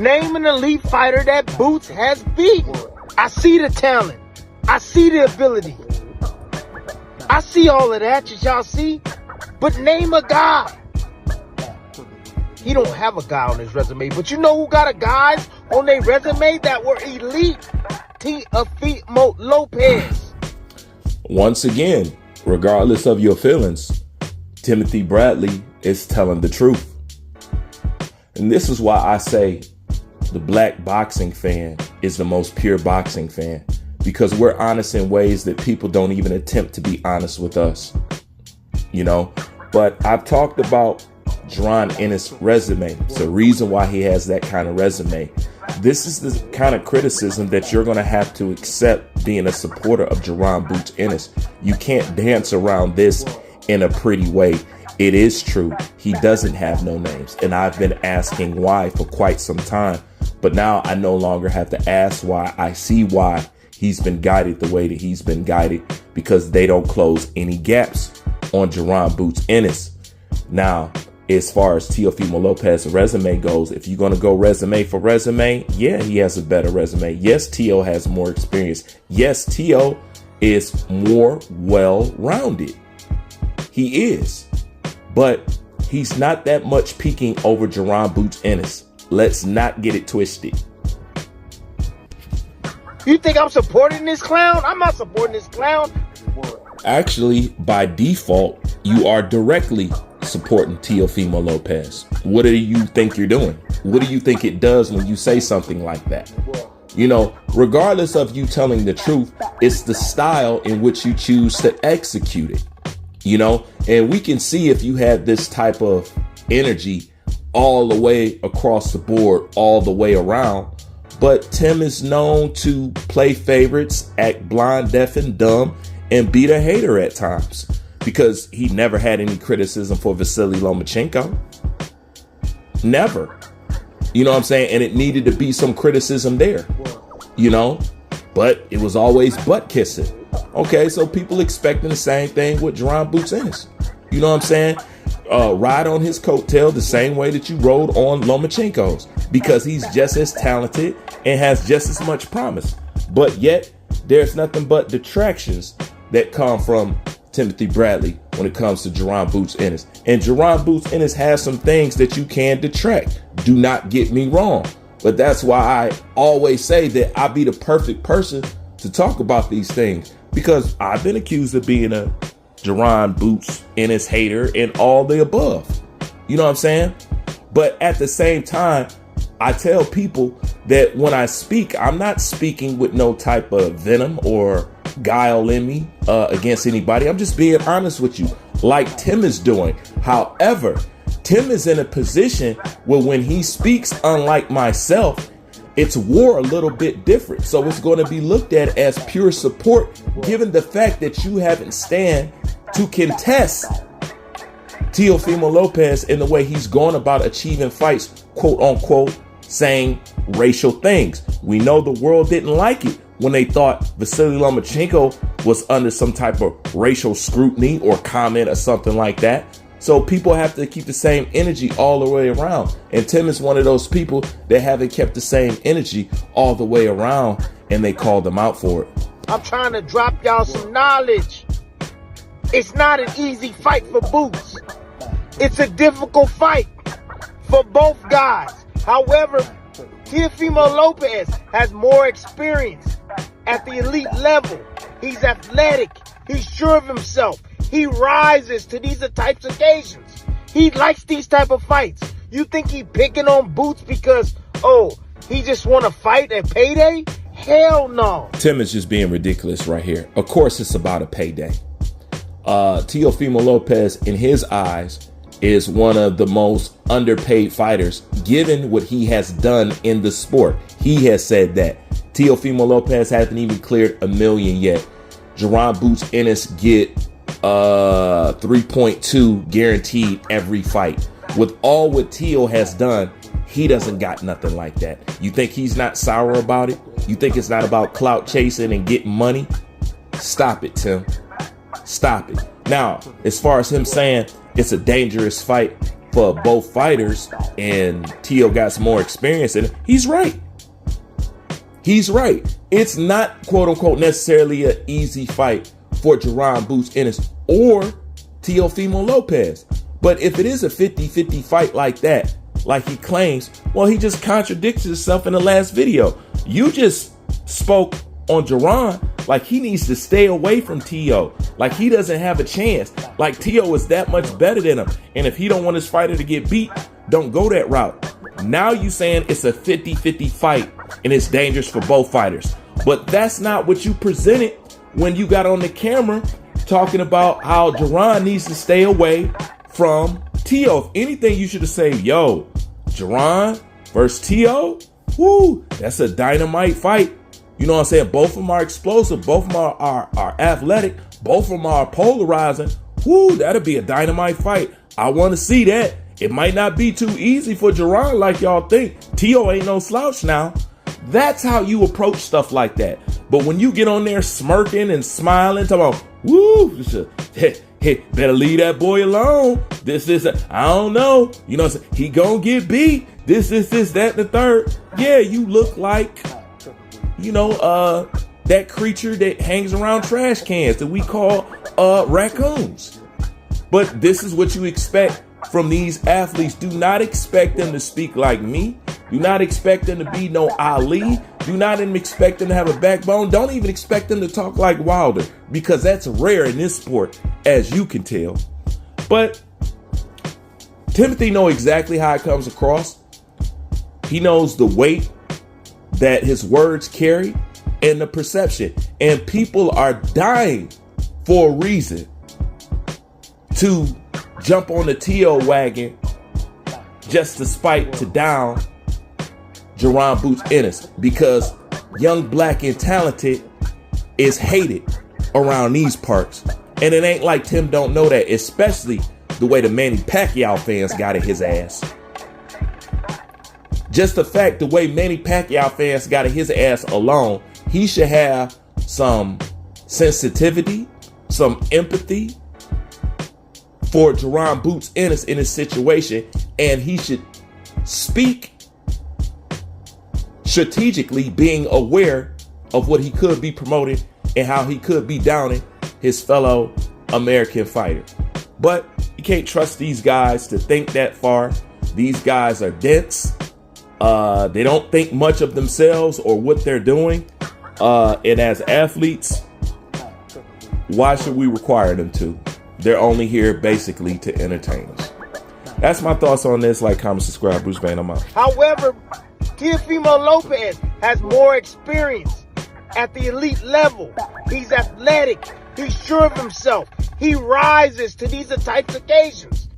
Name an elite fighter that Boots has beaten. I see the talent. I see the ability. I see all of that, as y'all see. But name a guy. He don't have a guy on his resume. But you know who got a guys on their resume that were elite? Teofimo Lopez. Once again, regardless of your feelings, Timothy Bradley is telling the truth. And this is why I say the black boxing fan is the most pure boxing fan, because we're honest in ways that people don't even attempt to be honest with us, you know. But I've talked about Jaron Ennis' resume. It's the reason why he has that kind of resume. This is the kind of criticism that you're going to have to accept being a supporter of Jaron Boots Ennis. You can't dance around this in a pretty way. It is true. He doesn't have no names. And I've been asking why for quite some time. But now I no longer have to ask why. I see why he's been guided the way that he's been guided, because they don't close any gaps on Jaron Boots Ennis. Now, as far as Teofimo Lopez's resume goes, if you're going to go resume for resume, yeah, he has a better resume. Yes, Teo has more experience. Yes, Teo is more well-rounded. He is. But he's not that much peaking over Jaron Boots Ennis. Let's not get it twisted. You think I'm supporting this clown? I'm not supporting this clown. Actually, by default, you are directly supporting Teofimo Lopez. What do you think you're doing? What do you think it does when you say something like that? You know, regardless of you telling the truth, it's the style in which you choose to execute it. You know, and we can see if you had this type of energy all the way across the board, all the way around. But Tim is known to play favorites, act blind, deaf, and dumb, and beat a hater at times, because he never had any criticism for Vasily Lomachenko. Never. You know what I'm saying? And it needed to be some criticism there, you know, but it was always butt kissing. Okay, so people expecting the same thing with Jaron Boots Ennis. You know what I'm saying? Ride on his coattail the same way that you rode on Lomachenko's, because he's just as talented and has just as much promise. But yet, there's nothing but detractions that come from Timothy Bradley when it comes to Jaron Boots Ennis. And Jaron Boots Ennis has some things that you can detract. Do not get me wrong. But that's why I always say that I be the perfect person to talk about these things, because I've been accused of being a Jaron Boots Ennis hater and all the above. You know what I'm saying? But at the same time, I tell people that when I speak, I'm not speaking with no type of venom or guile in me against anybody. I'm just being honest with you, like Tim is doing. However, Tim is in a position where when he speaks, unlike myself, it's war a little bit different. So it's going to be looked at as pure support, given the fact that you haven't stand to contest Teofimo Lopez in the way he's going about achieving fights, quote unquote, saying racial things. We know the world didn't like it when they thought Vasily Lomachenko was under some type of racial scrutiny or comment or something like that. So people have to keep the same energy all the way around. And Tim is one of those people that haven't kept the same energy all the way around, and they called them out for it. I'm trying to drop y'all some knowledge. It's not an easy fight for Boots. It's a difficult fight for both guys. However, Teofimo Lopez has more experience at the elite level. He's athletic. He's sure of himself. He rises to these types of occasions. He likes these type of fights. You think he picking on Boots because, he just want to fight at payday? Hell no. Tim is just being ridiculous right here. Of course it's about a payday. Teofimo Lopez, in his eyes, is one of the most underpaid fighters, given what he has done in the sport. He has said that. Teofimo Lopez hasn't even cleared $1 million yet. Jaron Boots Ennis get 3.2 guaranteed every fight. With all what Teo has done, he doesn't got nothing like that. You think he's not sour about it? You think it's not about clout chasing and getting money? Stop it, Tim. Stop it. Now, as far as him saying it's a dangerous fight, for both fighters, and Tio got some more experience, and he's right. He's right. It's not, quote unquote, necessarily an easy fight for Jaron Boots Ennis or Teofimo Lopez. But if it is a 50-50 fight like that, like he claims, well, he just contradicts himself in the last video. You just spoke on Jaron like he needs to stay away from Tio, like he doesn't have a chance, like Tio is that much better than him, and if he don't want his fighter to get beat, don't go that route. Now you saying it's a 50-50 fight and it's dangerous for both fighters, but that's not what you presented when you got on the camera talking about how Jaron needs to stay away from Tio. If anything, you should have said, yo, Jaron versus Tio, woo, that's a dynamite fight. You know what I'm saying? Both of them are explosive. Both of them are athletic. Both of them are polarizing. Woo, that'll be a dynamite fight. I want to see that. It might not be too easy for Jaron like y'all think. Tio ain't no slouch now. That's how you approach stuff like that. But when you get on there smirking and smiling, talking about, woo, better leave that boy alone. This, I don't know. You know what I'm saying? He gonna get beat. This, that, and the third. Yeah, you look like, you know, that creature that hangs around trash cans that we call raccoons. But this is what you expect from these athletes. Do not expect them to speak like me. Do not expect them to be no Ali. Do not even expect them to have a backbone. Don't even expect them to talk like Wilder, because that's rare in this sport, as you can tell. But Timothy knows exactly how it comes across. He knows the weight that his words carry and the perception. And people are dying for a reason to jump on the Tio wagon just to spite to down Jaron Boots Ennis, because young, black, and talented is hated around these parts. And it ain't like Tim don't know that, especially the way the Manny Pacquiao fans got at his ass. Just the fact the way Manny Pacquiao fans got at his ass alone, he should have some sensitivity, some empathy for Jaron Boots Ennis in his situation, and he should speak strategically, being aware of what he could be promoting and how he could be downing his fellow American fighter. But you can't trust these guys to think that far. These guys are dense. They don't think much of themselves or what they're doing. And as athletes, why should we require them to? They're only here basically to entertain us. That's my thoughts on this. Like, comment, subscribe. Bruce Bain, I'm out. However, Teofimo Lopez has more experience at the elite level. He's athletic. He's sure of himself. He rises to these types of occasions.